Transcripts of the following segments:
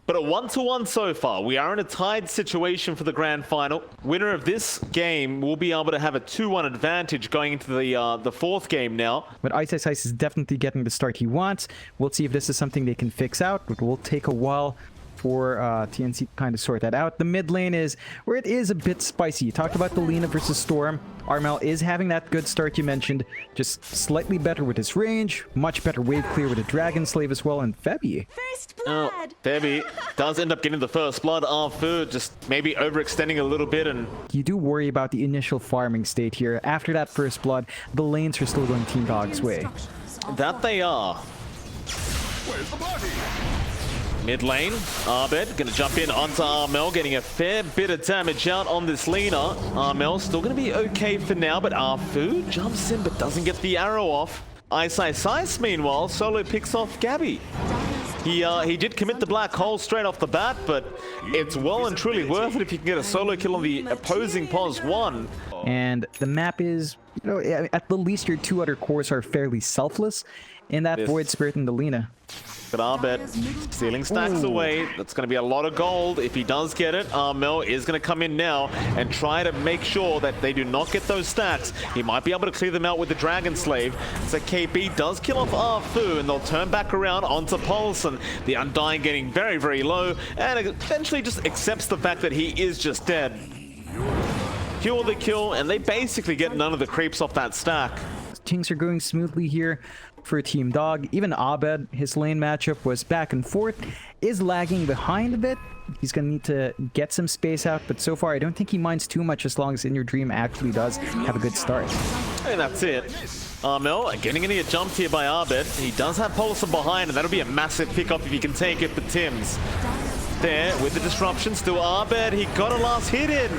But a 1-1 so far. We are in a tied situation for the grand final. Winner of this game will be able to have a 2-1 advantage going into the fourth game now. But Ice is definitely getting the start he wants. We'll see if this is something they can fix out. It will take a while for TNC to kind of sort that out. The mid lane is where it is a bit spicy. You talked about the Lina versus Storm. Armel is having that good start you mentioned, just slightly better with his range, much better wave clear with a Dragon Slave as well, and Febby. Febby does end up getting the first blood. Arfu just maybe overextending a little bit, and you do worry about the initial farming state here. After that first blood, the lanes are still going Team Dog's way. That they are. Where's the party? Mid lane, Arbed gonna jump in onto Armel, getting a fair bit of damage out on this Lina. Armel still gonna be okay for now, but Arfu jumps in but doesn't get the arrow off. Ice, meanwhile, solo picks off Gabby. He did commit the black hole straight off the bat, but it's well and truly worth it if you can get a solo kill on the opposing pos 1. And the map is, you know, at the least your two other cores are fairly selfless in that Void Spirit and the Lina. But Arbed stealing stacks away. That's going to be a lot of gold if he does get it. Armel is going to come in now and try to make sure that they do not get those stacks. He might be able to clear them out with the Dragon Slave. So KP does kill off Arfu, and they'll turn back around onto Paulson. The Undying getting very, very low, and eventually just accepts the fact that he is just dead. Kill the kill, and they basically get none of the creeps off that stack. Things are going smoothly here for Team Dog. Even Abed, his lane matchup was back and forth, is lagging behind a bit. He's going to need to get some space out, but so far I don't think he minds too much as long as In Your Dream actually does have a good start. And that's it. Armel getting a jumped here by Abed. He does have Paulson behind, and that'll be a massive pickup if he can take it for Tims. There with the disruption, still Abed. He got a last hit in.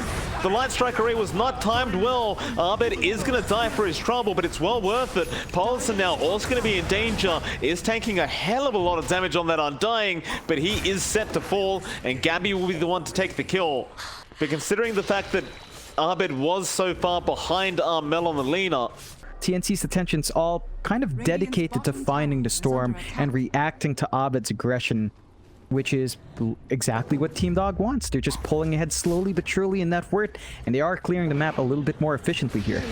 The light strike array was not timed well. Abed is going to die for his trouble, but it's well worth it. Paulson now also going to be in danger. Is taking a hell of a lot of damage on that Undying, but he is set to fall, and Gabby will be the one to take the kill. But considering the fact that Abed was so far behind Armel on the Lina, TNC's attention's all kind of dedicated to finding the Storm and reacting to Abed's aggression, which is exactly what Team Dog wants. They're just pulling ahead slowly but surely in that fort, and they are clearing the map a little bit more efficiently here.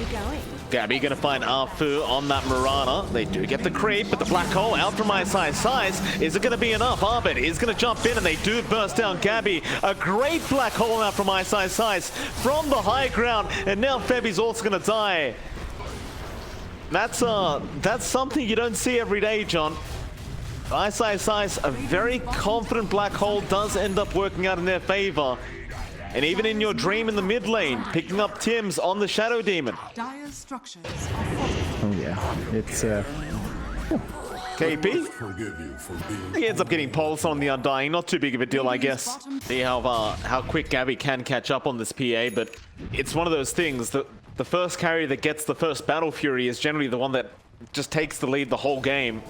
Gabby gonna find Arfu on that Mirana. They do get the creep, but the black hole out from size. Is it gonna be enough? Arbed is gonna jump in, and they do burst down Gabby. A great black hole out from size from the high ground, and now Febby's also gonna die. That's something you don't see every day, John. Ice, a very confident black hole does end up working out in their favor. And even In Your Dream in the mid lane, picking up Tims on the Shadow Demon. Oh yeah, it's KP? He ends up getting Pulse on the Undying. Not too big of a deal, I guess. See how quick Gabby can catch up on this PA, but it's one of those things that the first carry that gets the first Battle Fury is generally the one that just takes the lead the whole game.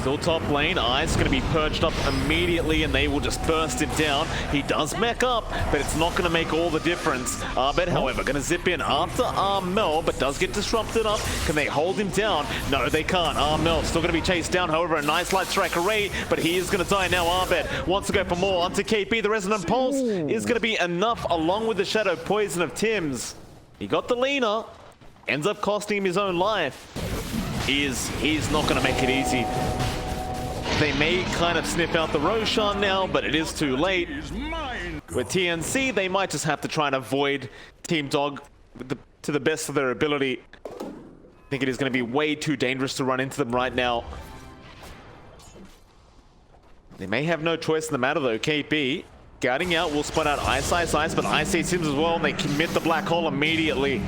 Still top lane, Ice going to be perched up immediately, and they will just burst him down. He does mech up, but it's not going to make all the difference. Arbed, however, going to zip in after Armel, but does get disrupted up. Can they hold him down? No, they can't. Armel still going to be chased down, however, a nice light strike array, but he is going to die now. Arbed wants to go for more onto KP. The Resonant Pulse is going to be enough, along with the Shadow Poison of Tims. He got the Lina, ends up costing him his own life. He's not going to make it easy. They may kind of sniff out the Roshan now, but it is too late. With TNC, they might just have to try and avoid Team Dog to the best of their ability. I think it is going to be way too dangerous to run into them right now. They may have no choice in the matter though. KP guarding out, will spot out Ice, but Ice sees Sims as well, and they commit the black hole immediately.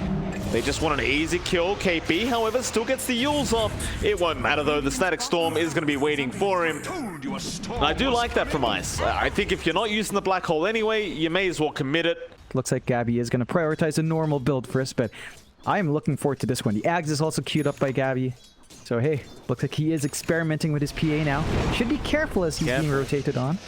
They just want an easy kill. KP, however, still gets the Yules off. It won't matter though. The Static Storm is going to be waiting for him. And I do like that from Ice. I think if you're not using the black hole anyway, you may as well commit it. Looks like Gabby is going to prioritize a normal build first, but I am looking forward to this one. The Ags is also queued up by Gabby. So hey, looks like he is experimenting with his PA now. Should be careful as he's being rotated on.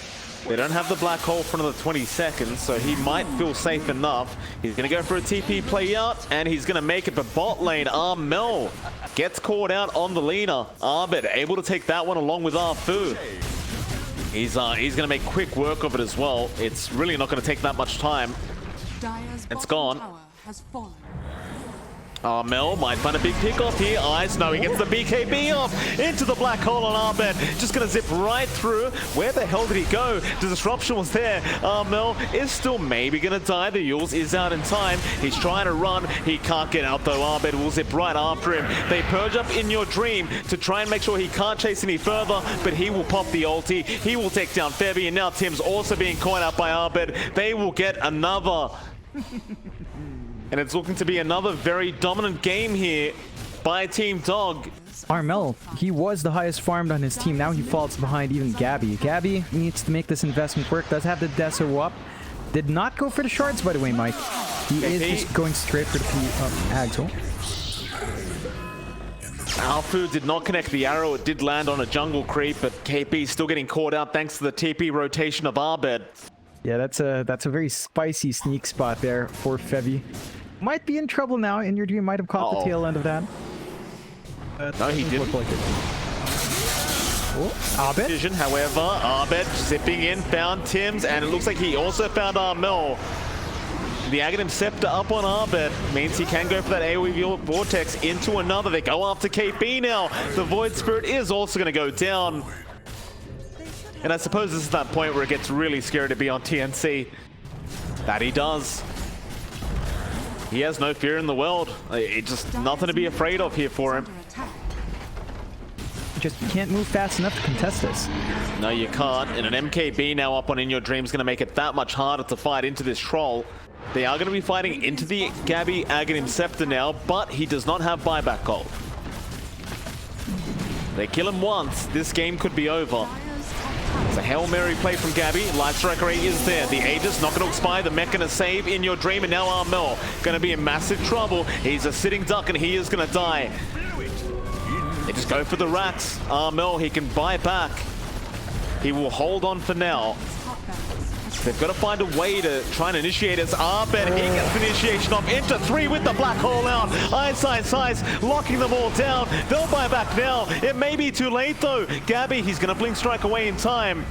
They don't have the black hole for another 20 seconds, so he might feel safe enough. He's going to go for a TP play out, and he's going to make it. But bot lane, Armel gets caught out on the Lina. Arbed able to take that one along with Arfu. He's gonna make quick work of it as well. It's really not gonna take that much time. It's gone. Mel might find a big pick off here. Ice, no, he gets the BKB off into the black hole on Arbed. Just gonna zip right through. Where the hell did he go? The disruption was there. Mel is still maybe gonna die. The Yules is out in time. He's trying to run. He can't get out though. Arbed will zip right after him. They purge up in your dream to try and make sure he can't chase any further, but he will pop the ulti. He will take down Febby, and now Tim's also being caught out by Arbed. They will get another. And it's looking to be another very dominant game here by Team Dog. Armel, he was the highest farmed on his team. Now he falls behind even Gabby. Gabby needs to make this investment work. Does have the Deso up. Did not go for the shards, by the way, Mike. He is just going straight for the Axel. Alfu did not connect the arrow. It did land on a jungle creep, but KP still getting caught out thanks to the TP rotation of Arbed. Yeah, that's a very spicy sneak spot there for Febby. Might be in trouble now. In your dream, might have caught the tail end of that. No, he didn't. Look like it. Oh, Arbed. Vision, however, Arbed zipping in, found Tim's, and it looks like he also found Armel. The Aghanim Scepter up on Arbed means he can go for that AoE Vortex into another. They go after KP now. The Void Spirit is also going to go down. And I suppose this is that point where it gets really scary to be on TNC. That he does. He has no fear in the world. It's just nothing to be afraid of here for him. Just can't move fast enough to contest this. No, you can't. And an MKB now up on In Your Dream is going to make it that much harder to fight into this troll. They are going to be fighting into the Gabby Aghanim Scepter now, but he does not have buyback gold. They kill him once. This game could be over. It's a Hail Mary play from Gabby. Life Strike Ray is there. The Aegis not going to expire. The mech going to save In Your Dream. And now Armel going to be in massive trouble. He's a sitting duck and he is going to die. They just go for the rats. Armel, he can buy back. He will hold on for now. They've got to find a way to try and initiate as Arbed. He gets the initiation off into 3 with the black hole out. Ice, locking them all down. They'll buy back now. It may be too late though. Gabby, he's going to blink strike away in time.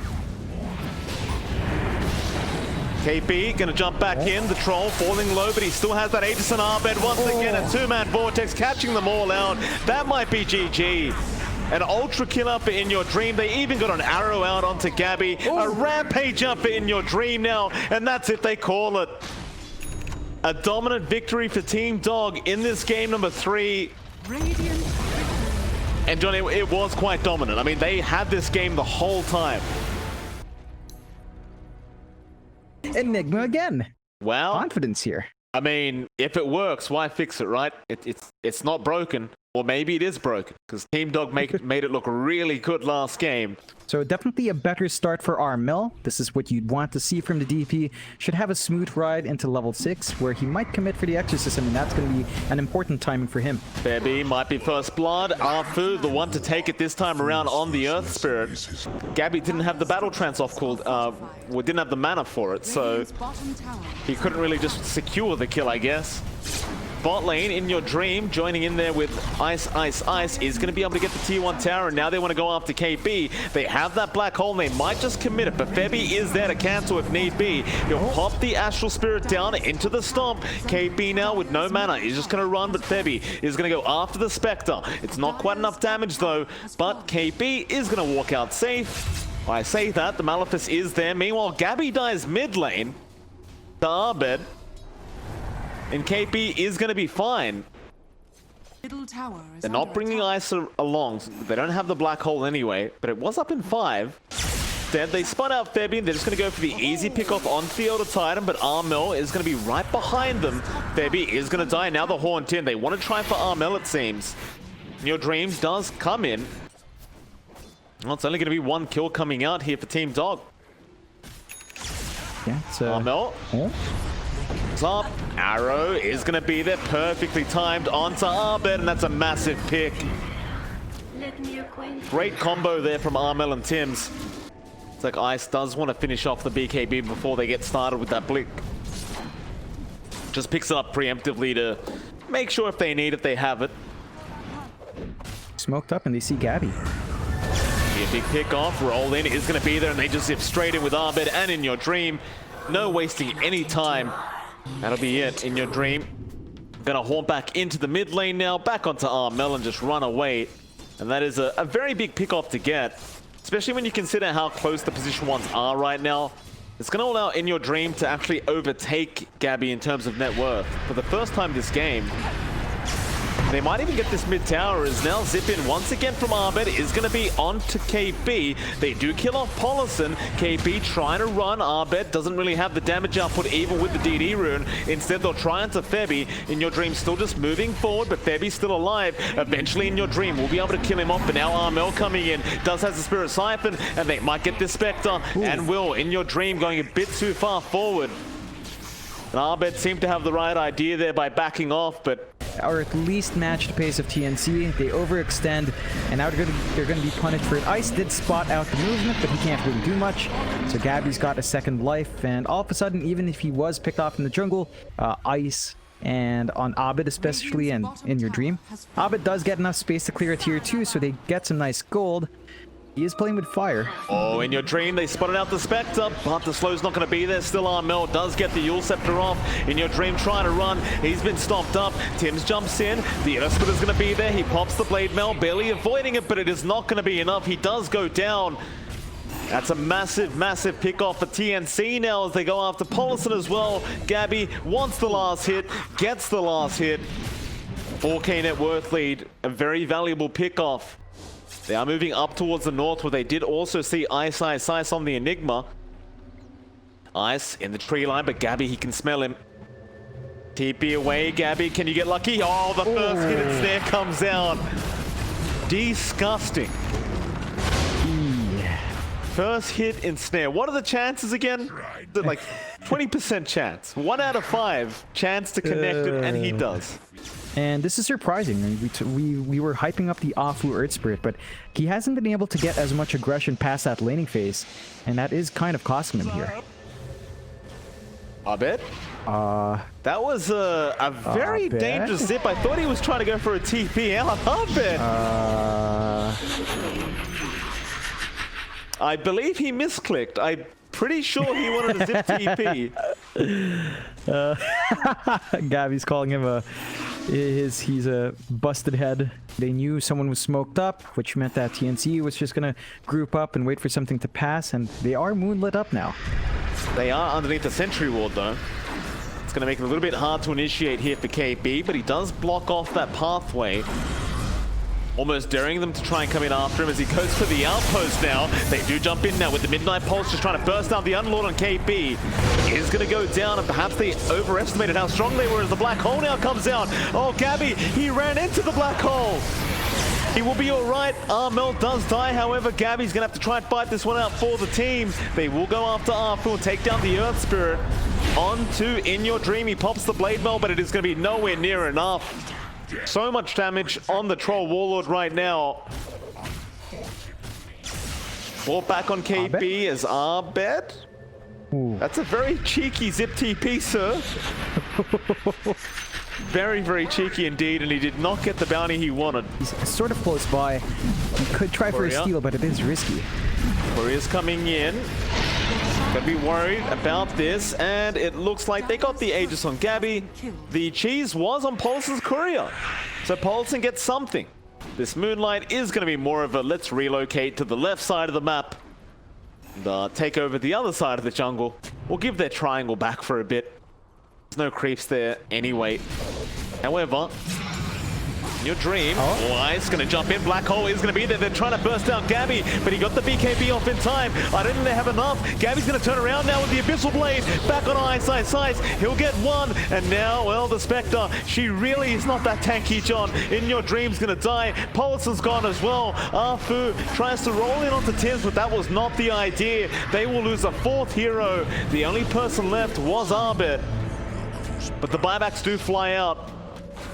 KP going to jump back in. The troll falling low, but he still has that Aegis and Arbed. Once again, a 2-man vortex catching them all out. That might be GG. An ultra kill up for In Your Dream. They even got an arrow out onto Gabby. A rampage up for In Your Dream now. And that's it, they call it. A dominant victory for Team Dog in this game number 3. And Johnny, it was quite dominant. I mean, they had this game the whole time. Enigma again. Well, confidence here. I mean, if it works, why fix it, right? It's not broken. Or maybe it is broken, because Team Dog made it look really good last game. So definitely a better start for Armel. This is what you'd want to see from the DP. Should have a smooth ride into level 6, where he might commit for the Exorcism, and that's going to be an important timing for him. Febby might be first blood. Arfu, the one to take it this time around on the Earth Spirit. Gabby didn't have the battle trance off called, didn't have the mana for it, so he couldn't really just secure the kill, I guess. Bot lane, In Your Dream, joining in there with Ice, is going to be able to get the tier 1 tower, and now they want to go after KP. They have that black hole, and they might just commit it, but Febby is there to cancel if need be. He'll pop the Astral Spirit down into the Stomp. KP now with no mana, he's just going to run, but Febby is going to go after the Spectre. It's not quite enough damage though, but KP is going to walk out safe. I say that, the Malefice is there. Meanwhile, Gabby dies mid lane to Arbed. And KP is going to be fine. They're not bringing Ice along. So they don't have the black hole anyway, but it was up in 5. Then they spun out Febby, and they're just going to go for the easy pickoff on Theota Titan, but Armel is going to be right behind them. Febby is going to die. Now the Haunt in. They want to try for Armel, it seems. Your Dreams does come in. Well, it's only going to be 1 kill coming out here for Team Dog. Yeah, it's Armel. Up. Arrow is going to be there, perfectly timed onto Arbed, and that's a massive pick. Great combo there from Armel and Tims. It's like Ice does want to finish off the BKB before they get started with that blink. Just picks it up preemptively to make sure if they need it, they have it. Smoked up and they see Gabby. be a big pick off. Roll in is going to be there, and they just zip straight in with Abed and In Your Dream. No wasting any time. That'll be it. In Your Dream gonna haunt back into the mid lane now, back onto Armel and just run away. And that is a very big pick off to get, especially when you consider how close the position ones are right now. It's gonna allow In Your Dream to actually overtake Gabby in terms of net worth for the first time this game. They might even get this mid tower as now zip in once again from Abed is going to be on to KB. They do kill off Polison. KB trying to run. Abed doesn't really have the damage output even with the DD rune. Instead, they'll try into Febby. In Your Dream still just moving forward, but Febby's still alive. Eventually, In Your Dream will be able to kill him off, but now Armel coming in. Does has the Spirit Siphon, and they might get this Spectre, and will. In Your Dream going a bit too far forward. And Abed seemed to have the right idea there by backing off, but or at least match the pace of TNC. They overextend, and now they're going to be punished for it. Ice did spot out the movement, but he can't really do much. So Gabby's got a second life, and all of a sudden, even if he was picked off in the jungle, Ice and on Abed especially, and In Your Dream, Abed does get enough space to clear a tier 2, so they get some nice gold. He is playing with fire. Oh, In Your Dream, they spotted out the Spectre, but the slow's not going to be there. Still, Armel does get the Yule Scepter off. In Your Dream trying to run. He's been stopped up. Tim's jumps in. The Earthspitter's going to be there. He pops the Blade Mail, barely avoiding it, but it is not going to be enough. He does go down. That's a massive, massive pick off for TNC now as they go after Polison as well. Gabby wants the last hit, gets the last hit. 4K net worth lead, a very valuable pick off. They are moving up towards the north, where they did also see Ice on the Enigma. Ice in the tree line, but Gabby, he can smell him. TP away, Gabby, can you get lucky? Oh, the first hit and snare comes out. Disgusting. First hit in snare. What are the chances again? Like 20% chance. 1 out of 5 chance to connect it, and he does. And this is surprising. We were hyping up the Afu Earth Spirit, but he hasn't been able to get as much aggression past that laning phase, and that is kind of costing him here. Abed? That was a very dangerous zip. I thought he was trying to go for a TP out. Abed! I believe he misclicked. I'm pretty sure he wanted a zip TP. Gabby's calling him he's a busted head. They knew someone was smoked up, which meant that TNC was just gonna group up and wait for something to pass, and they are moonlit up now. They are underneath the sentry ward though. It's gonna make it a little bit hard to initiate here for KB, but he does block off that pathway. Almost daring them to try and come in after him as he goes for the outpost now. They do jump in now with the Midnight Pulse, just trying to burst down the Unlord on KB. Is going to go down, and perhaps they overestimated how strong they were as the Black Hole now comes out. Oh, Gabby, he ran into the Black Hole. He will be all right. Armel does die. However, Gabby's going to have to try and fight this one out for the team. They will go after Arfu and take down the Earth Spirit. On to In Your Dream. He pops the Blade Mail, but it is going to be nowhere near enough. So much damage on the Troll Warlord right now. Ball back on KB as Abed. That's a very cheeky zip TP, sir. Very, very cheeky indeed, and he did not get the bounty he wanted. He's sort of close by. He could try for a steal, but it is risky. Courier's coming in. Gonna be worried about this, and it looks like they got the Aegis on Gabby. The cheese was on Polison's Courier, so Polison gets something. This Moonlight is going to be more of a let's relocate to the left side of the map and take over the other side of the jungle. We'll give their triangle back for a bit. There's no creeps there anyway. However, In Your Dream, Ice going to jump in. Black Hole is going to be there. They're trying to burst down Gabby, but he got the BKB off in time. I don't think they have enough. Gabby's going to turn around now with the Abyssal Blade. Back on Ice. He'll get one. And now, well, the Spectre, she really is not that tanky, John. In Your Dream's going to die. Polison's gone as well. Afu tries to roll in onto Tims, but that was not the idea. They will lose a 4th hero. The only person left was Abed. But the buybacks do fly out.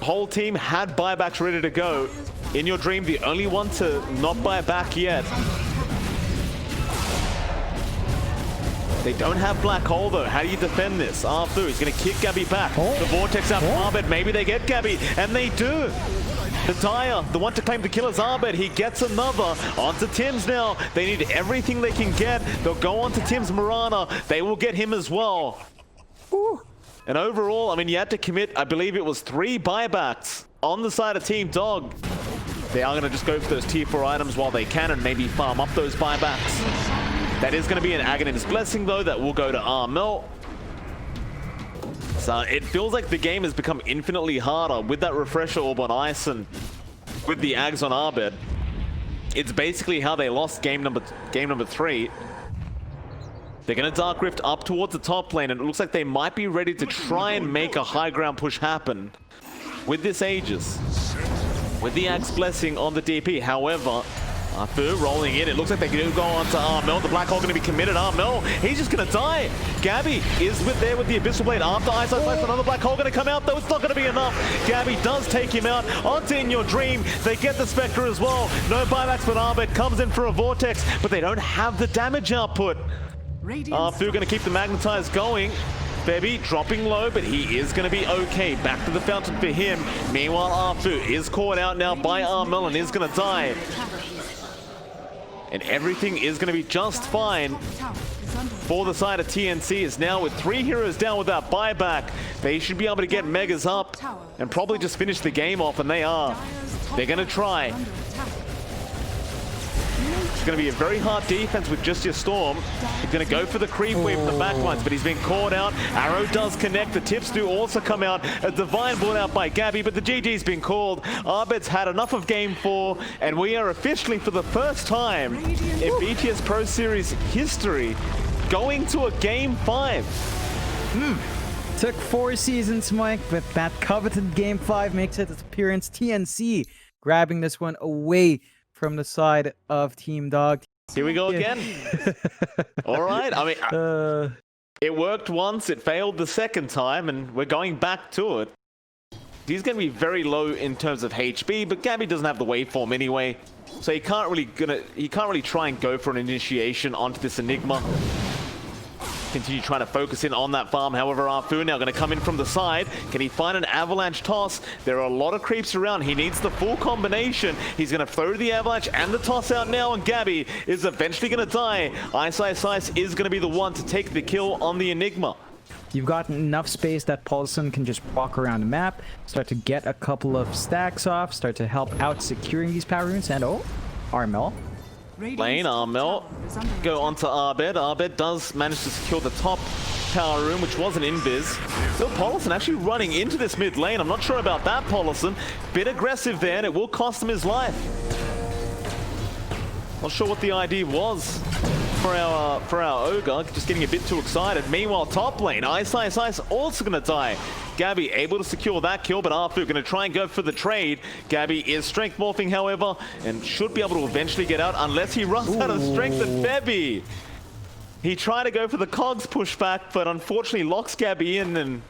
Whole team had buybacks ready to go. In Your Dream, the only one to not buy back yet. They don't have Black Hole though. How do you defend this? Arthur is going to kick Gabby back. The Vortex out from Abed. Maybe they get Gabby, and they do. The Dire, the one to claim the killer's Arbet, he gets another. Onto Tim's now. They need everything they can get. They'll go on to Tim's Mirana. They will get him as well. Ooh. And overall, I mean, you had to commit, I believe it was 3 buybacks on the side of Team Dog. They are going to just go for those tier 4 items while they can and maybe farm up those buybacks. That is going to be an Aghanim's Blessing, though, that will go to Armel. So it feels like the game has become infinitely harder with that Refresher Orb on Ice and with the Ags on Arbet. It's basically how they lost game number 3. They're going to Dark Rift up towards the top lane, and it looks like they might be ready to try and make a high ground push happen with this Aegis. With the Axe Blessing on the DP. However, Fu rolling in. It looks like they can go on to Armel. The Black Hole going to be committed. Armel, he's just going to die. Gabby is there with the Abyssal Blade. After Ice Ice, another Black Hole going to come out, though it's not going to be enough. Gabby does take him out. Onto In Your Dream. They get the Spectre as well. No buybacks, but Arbet comes in for a Vortex, but they don't have the damage output. Fu going to keep the Magnetize going. Bebby dropping low, but he is going to be okay. Back to the fountain for him. Meanwhile, Arfu is caught out now by Armel and is going to die. And everything is going to be just fine for the side of TNC. Is now with 3 heroes down with that buyback. They should be able to get Megas up and probably just finish the game off, and they are. They're going to try. It's going to be a very hard defense with just your Storm. He's going to go for the creep wave from the backlines, but he's been caught out. Arrow does connect. The tips do also come out. A Divine brought out by Gabby, but the GG's been called. Arbet's had enough of Game 4, and we are officially, for the first time in BTS Pro Series history, going to a Game 5. Took 4 seasons, Mike, but that coveted Game 5 makes its appearance. TNC grabbing this one away from the side of Team Dog. Here we go again. All right. I mean, it worked once, it failed the second time, and we're going back to it. He's going to be very low in terms of HB, but Gabby doesn't have the waveform anyway, so he can't really try and go for an initiation onto this Enigma. Continue trying to focus in on that farm. However, Arfu now going to come in from the side. Can he find an avalanche toss? There are a lot of creeps around. He needs the full combination. He's going to throw the avalanche and the toss out now, and Gabby is eventually going to die. Ice Ice Ice is going to be the one to take the kill on the Enigma. You've got enough space that Paulson can just walk around the map, start to get a couple of stacks off, start to help out securing these power runes, and Armel. Lane, Armel, go on to Arbet. Arbet does manage to secure the top power room, which was an invis. Still Paulson actually running into this mid lane. I'm not sure about that, Paulson. Bit aggressive there, and it will cost him his life. Not sure what the idea was for our Ogre, just getting a bit too excited. Meanwhile, top lane, Ice Ice Ice also going to die. Gabby able to secure that kill, but Arfu going to try and go for the trade. Gabby is strength morphing, however, and should be able to eventually get out unless he runs out of strength. And Bebby, he tried to go for the cogs pushback, but unfortunately locks Gabby in. And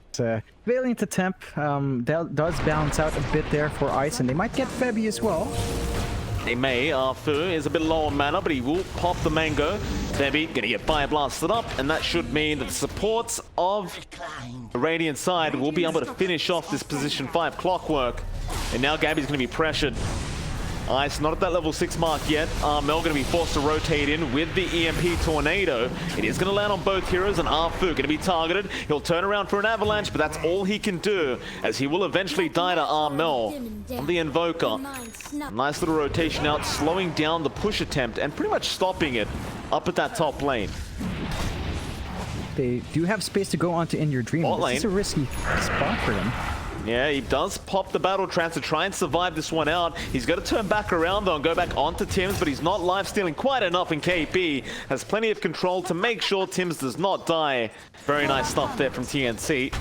it's a valiant attempt. That does balance out a bit there for Ice, and they might get Bebby as well. they may. Arfu is a bit low on mana, but he will pop the mango. Bebby gonna get fire blasted up, and that should mean that the supports of the Radiant side will be able to finish off this position 5 clockwork. And now Gabby's gonna be pressured. Ice not at that level 6 mark yet. Mel going to be forced to rotate in with the EMP Tornado. It is going to land on both heroes, and Arfu going to be targeted. He'll turn around for an avalanche, but that's all he can do, as he will eventually die to Armel on the Invoker. Nice little rotation out, slowing down the push attempt and pretty much stopping it up at that top lane. They do have space to go onto In Your Dream. This is a risky spot for them. Yeah, he does pop the battle trance to try and survive this one out. He's got to turn back around though and go back onto Tims, but he's not life-stealing quite enough, and KP has plenty of control to make sure Tims does not die. Very nice stuff there from TNC.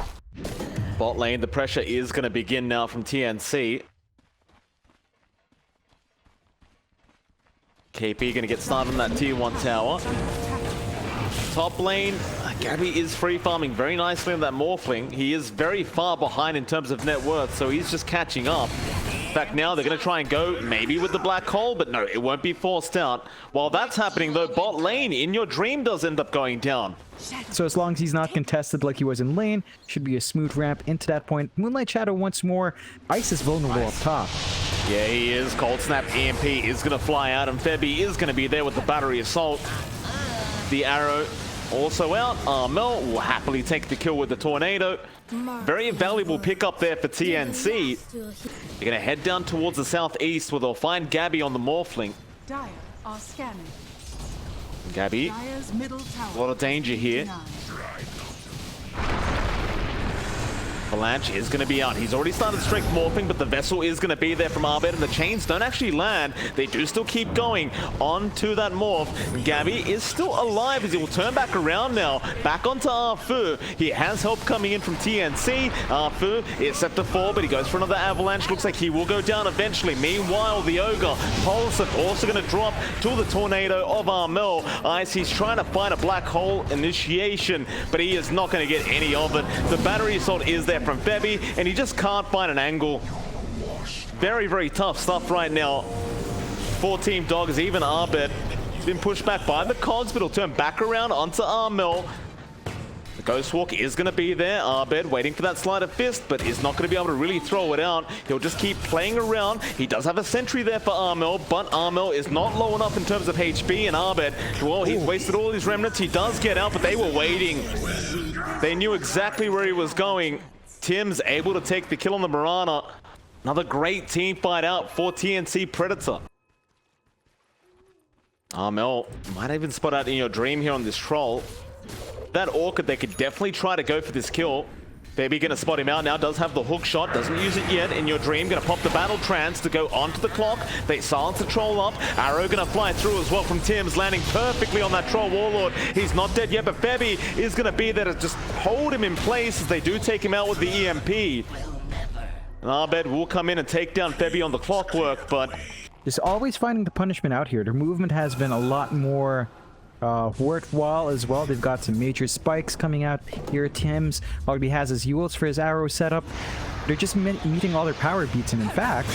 Bot lane, the pressure is going to begin now from TNC. KP going to get started on that tier 1 tower. Top lane, Gabby is free farming very nicely on that Morphling. He is very far behind in terms of net worth, so he's just catching up. In fact, now they're going to try and go maybe with the black hole, but no, it won't be forced out. While that's happening, though, bot lane in your dream does end up going down. So as long as he's not contested like he was in lane, should be a smooth ramp into that point. Moonlight Shadow once more. Ice is vulnerable up top. Yeah, he is. Cold Snap EMP is going to fly out, and Febby is going to be there with the battery assault. The arrow also out. Armel will happily take the kill with the tornado. Very valuable pickup there for TNC. They're going to head down towards the southeast where they'll find Gabby on the Morphling. Dire are scanning. Gabby, Dire's middle tower. a lot of danger here. Denied. Avalanche is going to be out. He's already started strength morphing, but the vessel is going to be there from Arbed, and the chains don't actually land. They do still keep going on to that morph. Gabby is still alive as he will turn back around now. Back onto Arfu. He has help coming in from TNC. Arfu is set to fall, but he goes for another avalanche. Looks like he will go down eventually. Meanwhile, the Ogre, Polson also going to drop to the tornado of Armel. Ice, he's trying to find a black hole initiation, but he is not going to get any of it. The battery assault is there from Febby, and he just can't find an angle. Very, very tough stuff right now for Team Dogs. Even Arbed been pushed back by the cogs, but he'll turn back around onto Armel. The Ghost Walk is going to be there. Arbed waiting for that sleight of fist, but is not going to be able to really throw it out. He'll just keep playing around. He does have a sentry there for Armel, but Armel is not low enough in terms of HP, and Arbed, well, he's wasted all his remnants. He does get out, but they were waiting. They knew exactly where he was going. Tim's able to take the kill on the Mirana. Another great team fight out for TNC Predator. Armel might even spot out in your dream here on this troll. That Orchid, they could definitely try to go for this kill. Baby gonna spot him out now, does have the hook shot, doesn't use it yet. In your dream, gonna pop the battle trance to go onto the clock. They silence the troll up. Arrow gonna fly through as well from Tim's, landing perfectly on that troll warlord. He's not dead yet, but Febby is gonna be there to just hold him in place as they do take him out with the EMP. And Arbed will come in and take down Febby on the clockwork, but Just always finding the punishment out here. Their movement has been a lot more worthwhile as well. They've got some major spikes coming out here. Tim's already has his Yules for his arrow setup. They're just meeting all their power beats, and in fact,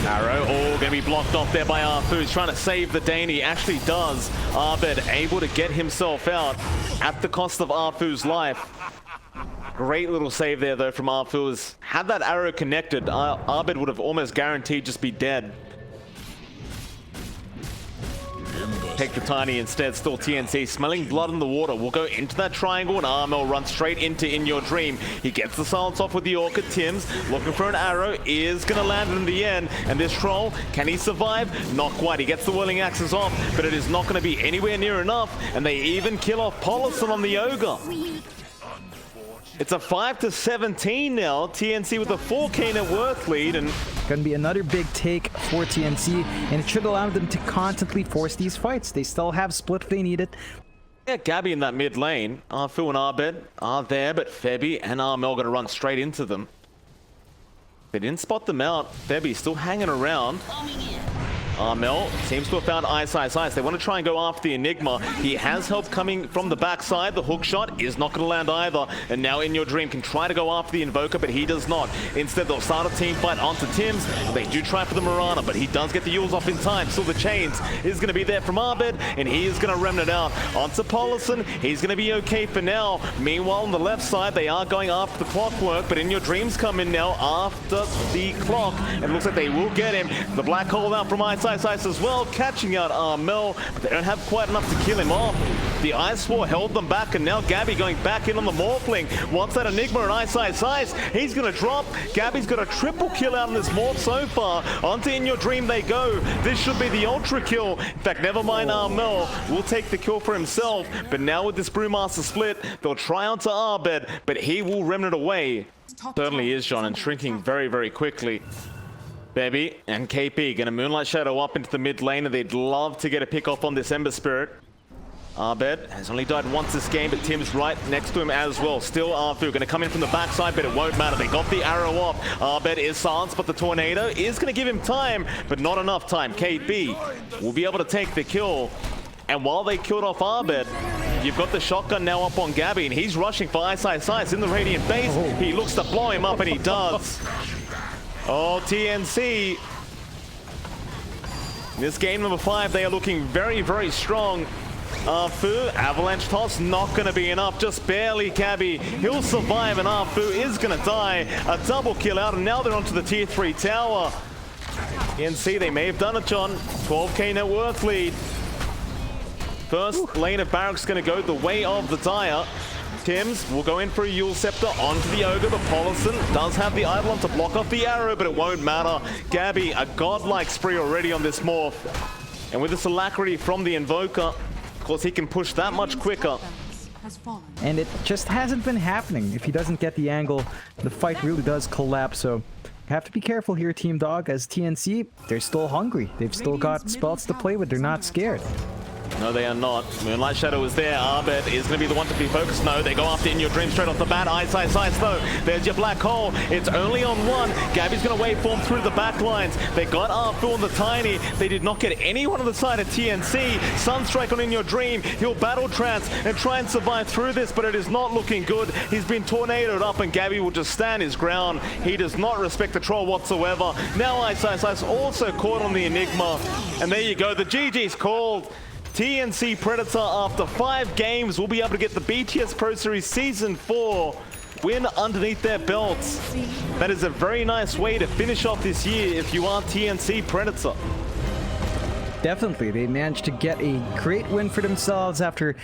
Arrow, gonna be blocked off there by Arfu. He's trying to save the Dane. He actually does. Arbed able to get himself out at the cost of Arfu's life. Great little save there though from Arfu. Had that arrow connected, Arbed would have almost guaranteed just be dead. Take the Tiny instead. Still TNC smelling blood in the water. Will go into that triangle, and Armel runs straight into In Your Dream. He gets the silence off with the Orchid. Tim's looking for an arrow, is gonna land in the end. And this troll, can he survive? Not quite. He gets the whirling axes off, but it is not gonna be anywhere near enough. And they even kill off Polison on the Ogre. It's a 5-17 now. TNC with a 4K net worth lead, and gonna be another big take for TNC, and it should allow them to constantly force these fights. They still have split if they need it. yeah, Gabby in that mid lane. Arfu and Arbed are there, but Febby and Armel gonna run straight into them. They didn't spot them out. Febby still hanging around. Armel seems to have found Ice. They want to try and go after the Enigma. He has help coming from the backside. The hook shot is not going to land either. And now In Your Dream can try to go after the Invoker, but he does not. Instead, they'll start a team fight onto Tim's. They do try for the Mirana, but he does get the Yules off in time. Still, the chains is going to be there from Arbed, and he is going to remnant out. Onto Polison. He's going to be okay for now. Meanwhile, on the left side, they are going after the clockwork, but In Your Dreams come in now after the clock. And it looks like they will get him. The black hole out from Ice as well, catching out Armel, but they don't have quite enough to kill him off. The Ice War held them back, and now Gabby going back in on the Morphling. Wants that Enigma and Ice. He's going to drop. Gabby's got a triple kill out in this Morph so far. Onto In Your Dream they go. This should be the ultra kill. In fact, never mind, Armel will take the kill for himself, but now with this Brewmaster split, they'll try onto Arbed, but he will remnant away. Certainly is, John, and shrinking very, very quickly. Baby and KP gonna Moonlight Shadow up into the mid lane, and they'd love to get a pick off on this Ember Spirit. Arbed has only died once this game, but Tim's right next to him as well. Still Arfu gonna come in from the backside, but it won't matter. They got the arrow off. Arbed is silenced, but the tornado is gonna give him time, but not enough time. KP will be able to take the kill. And while they killed off Arbed, you've got the shotgun now up on Gabby, and he's rushing for Ice in the Radiant base. He looks to blow him up, and he does. Oh, TNC. This game number 5, they are looking very, very strong. Fu, avalanche toss, not going to be enough, just barely. Cabby, he'll survive, and Fu is going to die. A double kill out, and now they're onto the tier 3 tower. TNC, they may have done it, John. 12k net worth lead. First lane of Barracks going to go the way of the Dire. Tims will go in for a Yule Scepter onto the Ogre, but Paulison does have the Eidolon to block off the arrow, but it won't matter. Gabby, a godlike spree already on this morph. And with this alacrity from the Invoker, of course, he can push that much quicker. Has fallen. And it just hasn't been happening. If he doesn't get the angle, the fight really does collapse. So you have to be careful here, Team Dog, as TNC, they're still hungry. They've still got spells to play with. They're not scared. No, they are not. Moonlight Shadow is there. Arbet is going to be the one to be focused. No, they go after In Your Dream straight off the bat. Ice though. There's your black hole. It's only on one. Gabby's going to waveform through the back lines. They got Arfu on the Tiny. They did not get anyone on the side of TNC. Sunstrike on In Your Dream. He'll battle trance and try and survive through this, but it is not looking good. He's been tornadoed up, and Gabby will just stand his ground. He does not respect the troll whatsoever. Now Ice also caught on the Enigma. And there you go. The GG's called. TNC Predator, after 5 games, will be able to get the BTS Pro Series Season 4 win underneath their belts. That is a very nice way to finish off this year if you are TNC Predator. Definitely, they managed to get a great win for themselves after